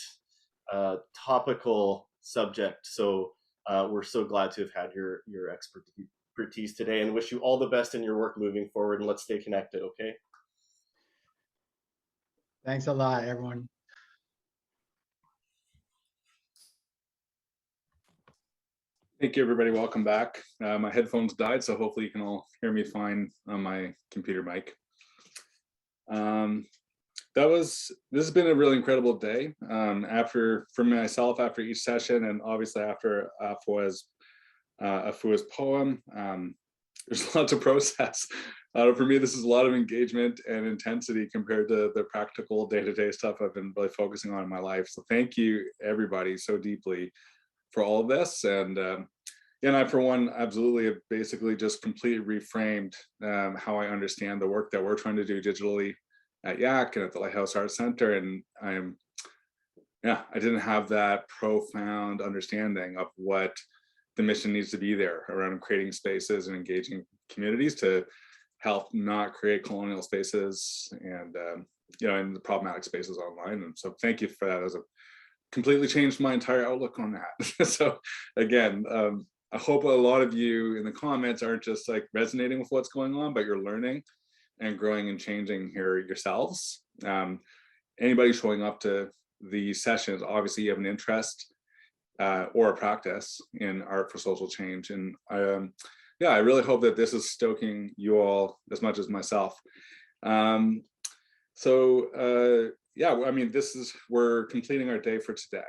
topical subject. So we're so glad to have had your expertise today, and wish you all the best in your work moving forward, and let's stay connected, okay? Thanks a lot, everyone. Thank you, everybody. Welcome back. My headphones died, so hopefully you can all hear me fine on my computer mic. This has been a really incredible day. For myself, after each session, and obviously after Afua's poem, there's lots of process. For me, this is a lot of engagement and intensity compared to the practical day-to-day stuff I've been really focusing on in my life. So thank you, everybody, so deeply for all of this. And I, for one, absolutely have basically just completely reframed how I understand the work that we're trying to do digitally at YAC and at the Lighthouse Arts Center. And I didn't have that profound understanding of what the mission needs to be there around creating spaces and engaging communities to help not create colonial spaces and and the problematic spaces online. And so thank you for that. As a completely changed my entire outlook on that. So again, I hope a lot of you in the comments aren't just like resonating with what's going on, but you're learning and growing and changing here yourselves. Anybody showing up to the sessions, obviously you have an interest or a practice in art for social change. And I really hope that this is stoking you all as much as myself. We're completing our day for today.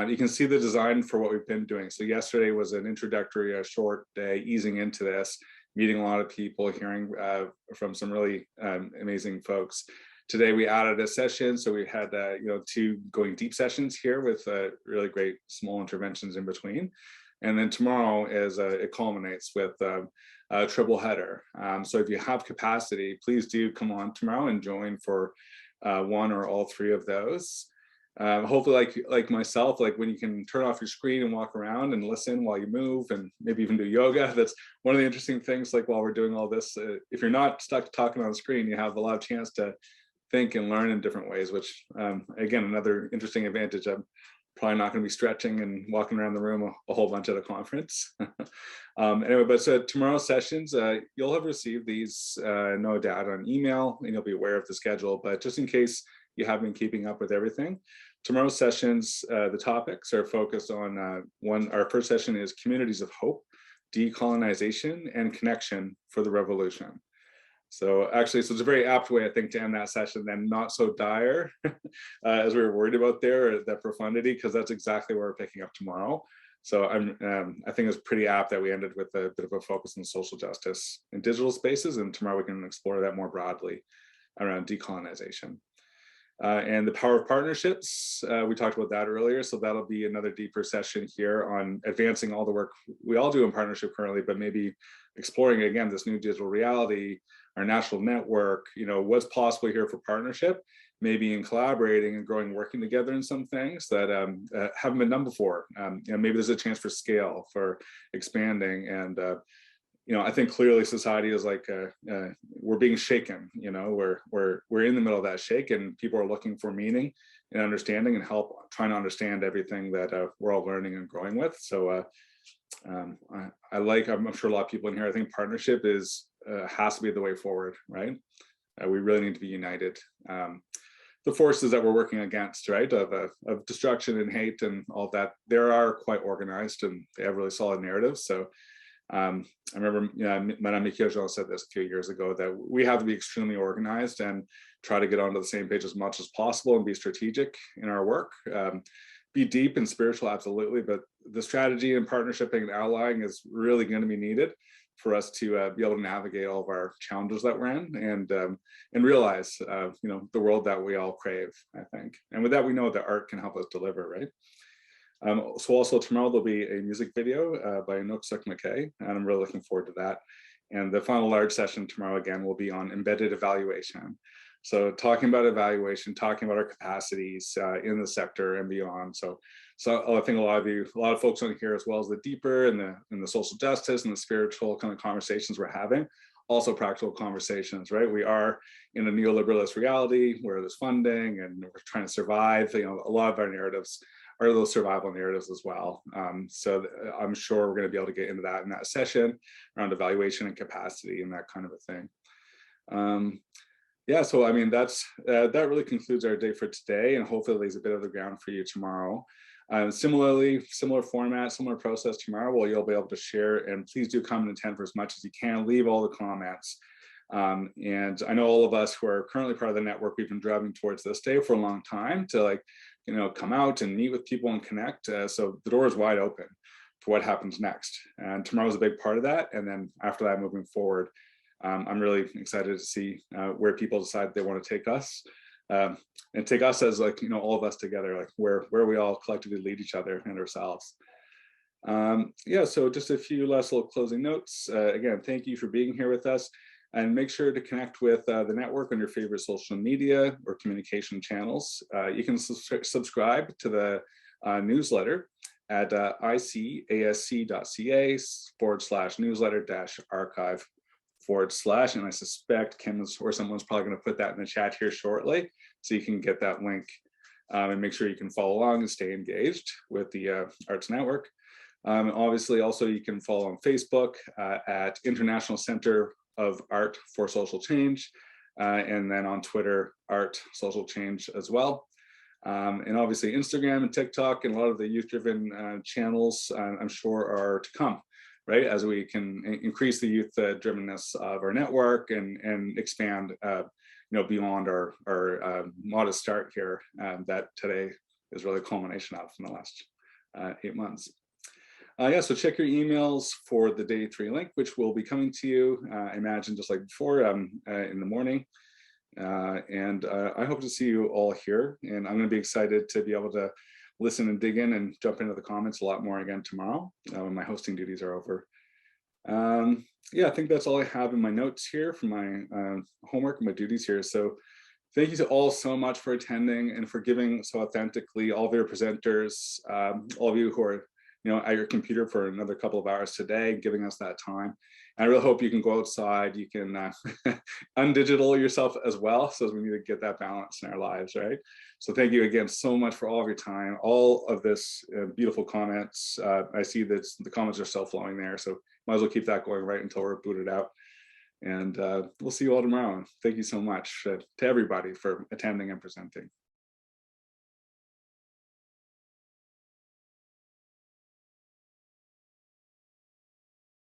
You can see the design for what we've been doing. So yesterday was an introductory, a short day, easing into this, meeting a lot of people, hearing from some really amazing folks. Today we added a session, so we had 2 going deep sessions here with really great small interventions in between. And then tomorrow it culminates with a triple header. So if you have capacity, please do come on tomorrow and join for one or all 3 of those. Hopefully, like myself, like when you can turn off your screen and walk around and listen while you move, and maybe even do yoga. That's one of the interesting things. Like while we're doing all this, if you're not stuck talking on the screen, you have a lot of chance to think and learn in different ways. Which again, another interesting advantage. I'm probably not going to be stretching and walking around the room a whole bunch at a conference. Anyway, but so tomorrow's sessions, you'll have received these no doubt on email, and you'll be aware of the schedule. But just in case you have been keeping up with everything, tomorrow's sessions, the topics are focused on our first session is Communities of Hope, Decolonization, and Connection for the Revolution. So actually, so it's a very apt way, I think, to end that session, then not so dire as we were worried about there, that profundity, because that's exactly where we're picking up tomorrow. So I think it's pretty apt that we ended with a bit of a focus on social justice in digital spaces, and tomorrow we can explore that more broadly around decolonization. And the power of partnerships, we talked about that earlier, so that'll be another deeper session here on advancing all the work we all do in partnership currently, but maybe exploring, again, this new digital reality, our national network, what's possible here for partnership, maybe in collaborating and growing, working together in some things that haven't been done before. Maybe there's a chance for scale, for expanding, and I think clearly society is like we're being shaken. We're in the middle of that shake, and people are looking for meaning and understanding and help, trying to understand everything that we're all learning and growing with. So I'm sure a lot of people in here, I think partnership has to be the way forward, right? We really need to be united. The forces that we're working against, right, of destruction and hate and all that, they are quite organized and they have really solid narratives. So I remember Madame Mikiojo said this a few years ago, that we have to be extremely organized and try to get onto the same page as much as possible and be strategic in our work. Be deep and spiritual, absolutely, but the strategy and partnership and allying is really going to be needed for us to be able to navigate all of our challenges that we're in, and realize the world that we all crave, I think. And with that, we know that art can help us deliver, right? So also tomorrow there'll be a music video by Inuksuq McKay, and I'm really looking forward to that. And the final large session tomorrow again will be on embedded evaluation. So talking about evaluation, talking about our capacities in the sector and beyond. So I think a lot of folks on here, as well as the deeper and the social justice and the spiritual kind of conversations we're having, also practical conversations, right? We are in a neoliberalist reality where there's funding and we're trying to survive. A lot of our narratives are those survival narratives as well. So I'm sure we're going to be able to get into that in that session around evaluation and capacity and that kind of a thing. So I mean, that really concludes our day for today, and hopefully lays a bit of the ground for you tomorrow. Similarly, similar format, similar process tomorrow, where you'll be able to share, and please do come and attend for as much as you can. Leave all the comments. And I know all of us who are currently part of the network, we've been driving towards this day for a long time to come out and meet with people and connect. So the door is wide open for what happens next. And tomorrow's a big part of that. And then after that, moving forward, I'm really excited to see where people decide they want to take us, and take us as like, all of us together, like where we all collectively lead each other and ourselves. Yeah, so just a few last little closing notes. Again, thank you for being here with us, and make sure to connect with the network on your favorite social media or communication channels. You can subscribe to the newsletter at icasc.ca/newsletter-archive/. And I suspect Kim or someone's probably going to put that in the chat here shortly, so you can get that link, and make sure you can follow along and stay engaged with the Arts Network. Obviously, also you can follow on Facebook at International Center of Art for Social Change, and then on Twitter, Art Social Change as well. And obviously Instagram and TikTok and a lot of the youth-driven channels, I'm sure, are to come, right? As we can increase the youth drivenness of our network and expand, beyond our modest start here that today is really a culmination of in the last 8 months. Yeah, so check your emails for the day 3 link, which will be coming to you, I imagine, just like before, in the morning. And I hope to see you all here. And I'm going to be excited to be able to listen and dig in and jump into the comments a lot more again tomorrow when my hosting duties are over. Yeah, I think that's all I have in my notes here for my homework and my duties here. So thank you to all so much for attending and for giving so authentically, all of your presenters, all of you who are at your computer for another couple of hours today, giving us that time. And I really hope you can go outside, you can undigital yourself as well, so we need to get that balance in our lives, right? So thank you again so much for all of your time, all of this beautiful comments. I see that the comments are still flowing there, so might as well keep that going right until we're booted out. And we'll see you all tomorrow. Thank you so much to everybody for attending and presenting.